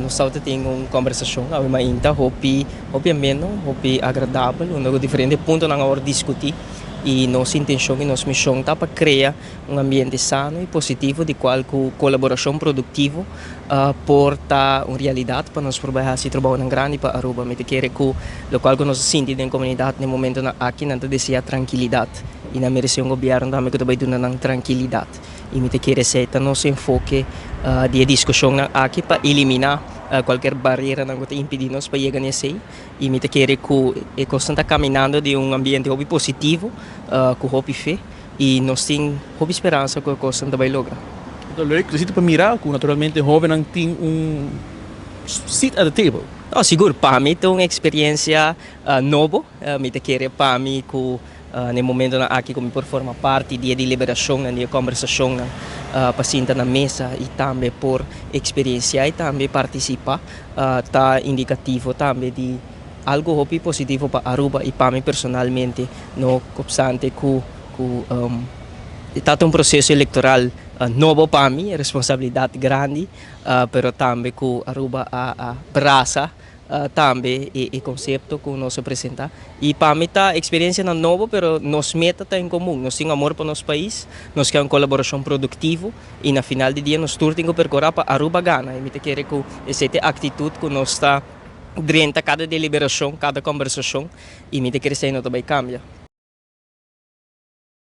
nós só tem uma conversação, a uma inta, hopi ameno, hopi agradável, onde diferentes pontos na hora discutir e nossa intenção e nossa missão está para criar um ambiente sano e positivo de qual colaboração produtiva porta uma realidade para nós trabalhar se trabalhar em grande para Aruba, me quer que o qual nós sentimos na comunidade no momento aqui não deseja tranquilidade e na merece um governo também que também dá tranquilidade e me quer ser nosso enfoque de discussão aqui para eliminar qualquer barreira que impedir nós para chegar nesse e me quer que constante caminhando de um ambiente hobby positivo com hobby fé e nós temos hobby esperança que a coisa vai lograr. Então, leuk, je ziet op een mirakel naturalmente jovem ang tem seat at the table. Oh, seguro, para mim é uma experiência nova, me quer para mim que no momento aqui como por formar parte de deliberação, de conversação, para sentar na mesa e também por experiência e também participar, está indicativo também de algo hobby positivo para Aruba e para mim personalmente, no obstante que está um processo eleitoral novo para mim, responsabilidade grande, pero também que Aruba abraça também o conceito que nós apresentamos. E para mim a experiência não é nova, pero nos meta está em comum. Nós temos amor para nosso país, nós queremos colaboração produtiva e na final do dia nós temos que percorrer para Aruba ganha. E me quer que essa atitude que nós está durante cada deliberação, cada conversação, e me quer que isso não também cambia.